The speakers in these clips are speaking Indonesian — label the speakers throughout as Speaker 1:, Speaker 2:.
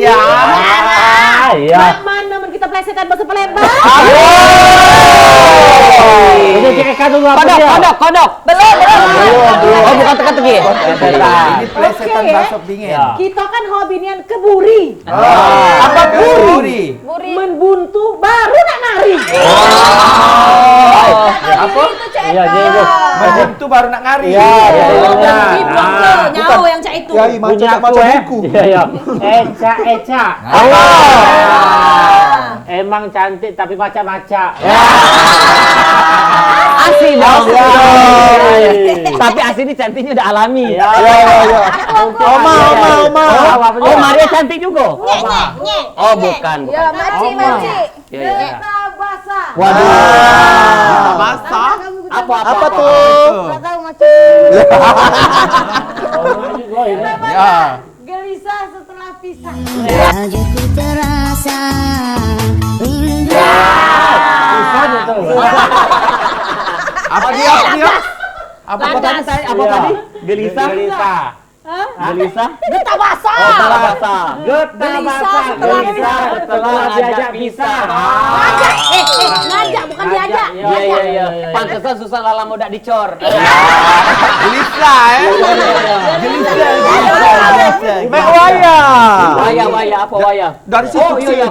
Speaker 1: Iya.
Speaker 2: Iya.
Speaker 3: Mana kita plesetan bahasa Palembang?
Speaker 2: Udah cek dulu apa dia?
Speaker 4: Kodok. Belum. Oh, bukan teka-teki.
Speaker 1: Ini plesetan bakso dingin.
Speaker 3: Kita kan hobinya keburi.
Speaker 1: Apa buri?
Speaker 3: Menbuntu baru nak nari.
Speaker 1: Apa?
Speaker 2: Iya, jadi
Speaker 1: Menbuntu baru nak ngari.
Speaker 2: Iya.
Speaker 3: Nyawa yang cak itu.
Speaker 5: Yai macam buku.
Speaker 2: Iya. Eca. Emang cantik tapi maca-maca.
Speaker 4: Asli dong.
Speaker 5: Tapi asli ini cantiknya udah alami.
Speaker 2: Iya.
Speaker 5: Oma.
Speaker 2: Oh,
Speaker 5: Maria cantik juga.
Speaker 4: Oh, bukan.
Speaker 3: Ya, maci.
Speaker 4: Iya.
Speaker 3: Desa basah.
Speaker 5: Waduh.
Speaker 1: Basah.
Speaker 5: Apa tuh?
Speaker 3: Enggak tahu maci.
Speaker 1: Ya.
Speaker 3: Gelisah setelah pisah.
Speaker 6: Wajahku terasa rindu.
Speaker 1: Apa dia? Apa
Speaker 5: tadi? Apa tadi? Gelisah. Gelisah.
Speaker 3: Getah basah.
Speaker 2: Gelisah setelah diajak pisah.
Speaker 3: Ngajak bukan diajak.
Speaker 5: Iya. Pantesan susah lala mau dak dicor.
Speaker 1: Gelisah, Gelisah.
Speaker 5: Mek waya apa waya?
Speaker 1: Dari situ.
Speaker 5: Oh iya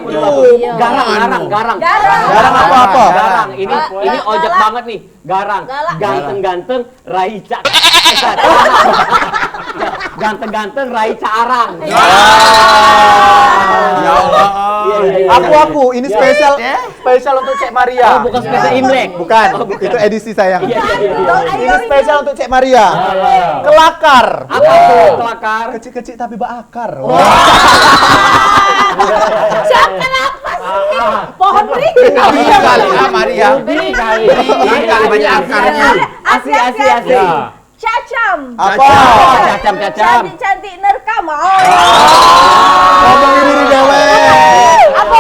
Speaker 5: Garang.
Speaker 1: Garang apa?
Speaker 5: Garang. Ini ojek banget nih. Garang. Ganteng-ganteng Raica. Ganteng-ganteng Raica Arang.
Speaker 1: Ya Allah.
Speaker 5: Aku ini spesial untuk Cek Maria.
Speaker 4: Oh, bukan spesial Imlek.
Speaker 5: Bukan. Itu edisi sayang.
Speaker 4: Iya.
Speaker 5: Ini spesial untuk Cek Maria. Kelakar.
Speaker 4: Apa tuh kelakar?
Speaker 5: Kecil-kecil tapi berakar.
Speaker 3: Siapa apa sih? Pohon beri.
Speaker 1: Ini kali Maria.
Speaker 2: Ini kali
Speaker 1: banyak akarnya.
Speaker 4: Asli.
Speaker 3: Cacam.
Speaker 5: Apa?
Speaker 4: Cacam.
Speaker 3: Cantik nerekam.
Speaker 5: Ngomong diri dewe.
Speaker 3: Apa?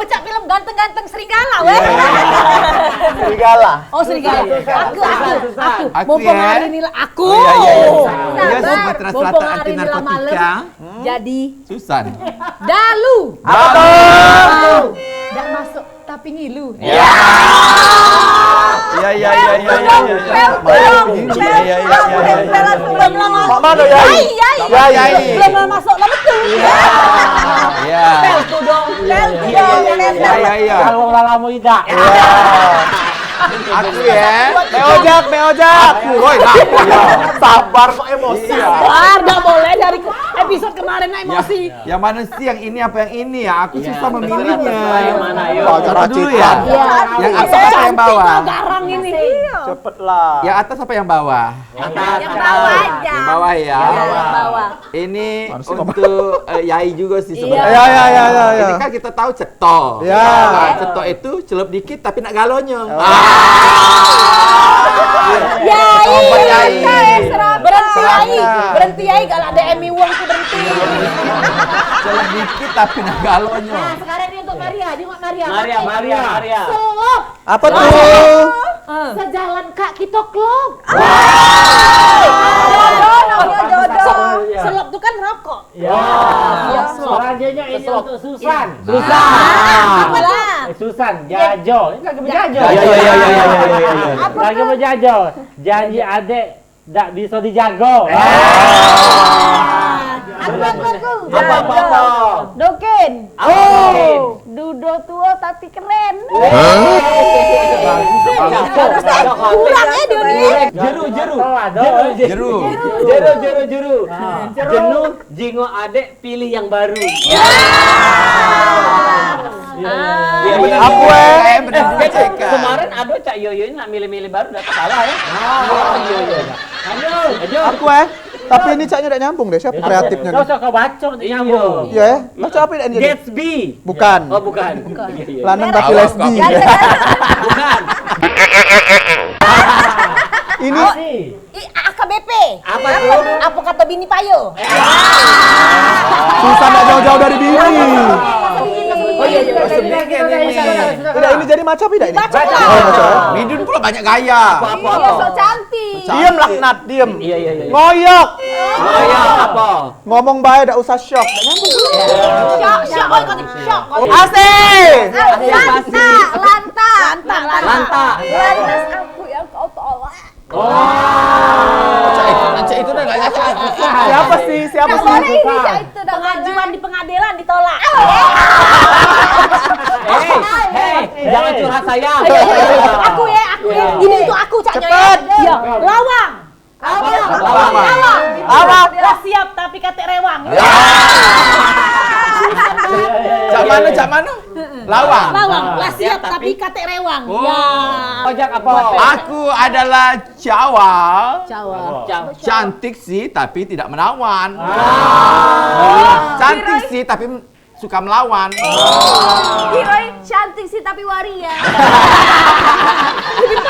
Speaker 3: Pecah film ganteng-ganteng serigala, weh.
Speaker 5: Serigala.
Speaker 3: Oh, serigala.
Speaker 1: Aku
Speaker 3: Mumpung
Speaker 1: ya.
Speaker 3: hari ini aku.
Speaker 1: Iya, Sumatera Selatan anti narkotika.
Speaker 3: Jadi
Speaker 1: Susan.
Speaker 3: Dalu.
Speaker 5: Apa?
Speaker 3: Nggak masuk tapi ngilu.
Speaker 1: Iya.
Speaker 3: Belum lama.
Speaker 5: Mama lo Yai.
Speaker 3: Belum lama masuk lah betul.
Speaker 1: Iya.
Speaker 3: Peltu dong.
Speaker 1: Iya.
Speaker 2: kalau lalamu tidak.
Speaker 1: Aku ya.
Speaker 5: Meojak.
Speaker 1: Woi,
Speaker 5: Sabar kok emosi.
Speaker 3: Sabar, nggak boleh dari episode kemarin emosi.
Speaker 1: Yang mana sih yang ini apa yang ini ya? Aku susah memilihnya.
Speaker 4: Yang mana, yuk?
Speaker 1: Cara dulu ya. Yang atas apa yang bawah?
Speaker 3: Garang ini.
Speaker 5: Cepet lah.
Speaker 1: Yang atas apa yang bawah?
Speaker 3: Yang bawah aja.
Speaker 1: Yang bawah ya.
Speaker 3: Yang bawah.
Speaker 1: Ini untuk Yai juga sih sebenarnya.
Speaker 5: Ya.
Speaker 1: Ini kan kita tahu cetok.
Speaker 5: Ya.
Speaker 1: Nah, cetok itu celup dikit tapi nak galonnya.
Speaker 3: Yai.
Speaker 1: Berhenti
Speaker 3: Berhenti Yai, kalau ada Emi Wong tuh berhenti.
Speaker 1: Celup dikit tapi nak galonnya.
Speaker 3: Nah, sekarang ini untuk Maria. Dia mau Maria.
Speaker 4: Maria.
Speaker 3: Selop.
Speaker 5: Apa tuh?
Speaker 3: Sejalan kak kita klub. Selop tuh kan rokok.
Speaker 2: Ya. Selanjutnya ini untuk Susan.
Speaker 3: Apalah?
Speaker 2: Susan, Jajo. Ini lagi berjajo.
Speaker 4: Iya.
Speaker 2: Lagi berjajo. Janji adek tak bisa dijago.
Speaker 3: Apa? Doken.
Speaker 4: Oh.
Speaker 3: Dudo tua tapi keren.
Speaker 4: Kurangnya dia nih. Jeru. Jenuh, jingo adek pilih yang baru.
Speaker 5: Aku
Speaker 4: Kemarin Ado Cak Yoyo ini nak milih-milih baru udah salah ya. Ayo.
Speaker 5: Aku tapi ini caknya udah nyambung deh. Siapa kreatifnya
Speaker 2: Kau
Speaker 5: nih?
Speaker 2: suka bacot nyambung.
Speaker 5: Iya ya. Baca apa ini?
Speaker 4: Gatsby.
Speaker 5: Bukan.
Speaker 4: Oh, bukan.
Speaker 5: Lanang tapi lesbi.
Speaker 4: Bukan.
Speaker 5: Ini
Speaker 3: AKBP.
Speaker 4: Apa tuh?
Speaker 3: Apa kata bini payo?
Speaker 5: susah nggak jauh-jauh dari bini.
Speaker 4: Oh iya.
Speaker 5: Tidak ini jadi macam tidak ini?
Speaker 3: Baca.
Speaker 5: Oh, macam.
Speaker 1: Midun pula banyak gaya.
Speaker 3: Iya, so cantik.
Speaker 7: Diem lah Nat, diem.
Speaker 5: Iya.
Speaker 7: Ngoyok.
Speaker 5: Ngoyok apa?
Speaker 7: Ngomong baik, dak usah shock.
Speaker 3: Syok,
Speaker 7: Asik.
Speaker 3: Lanta.
Speaker 8: Lantas aku yang kau tolak.
Speaker 1: Cak itu udah nggak yakin.
Speaker 7: Siapa sih?
Speaker 8: Ini itu
Speaker 3: Pengajuan di pengadilan ditolak.
Speaker 5: Hei, jangan curhat saya.
Speaker 3: Aku ya. Ini itu aku Cak Nyoy.
Speaker 7: Cepet.
Speaker 3: Iya, lawang.
Speaker 7: Lawang.
Speaker 3: Lah siap tapi kate rewang.
Speaker 1: Cak mana? Lawang.
Speaker 3: Lawang, lah siap tapi kate rewang. Ya.
Speaker 5: Ojek apa?
Speaker 1: Aku adalah Jawa.
Speaker 3: Jawa.
Speaker 1: Cantik sih tapi tidak menawan. Cantik sih tapi suka melawan.
Speaker 8: Hiroi cantik sih tapi waria.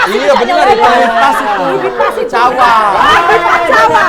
Speaker 1: Iya benar itu. Pas itu.
Speaker 3: Lebih pas itu.
Speaker 1: Jawa.
Speaker 3: Jawa.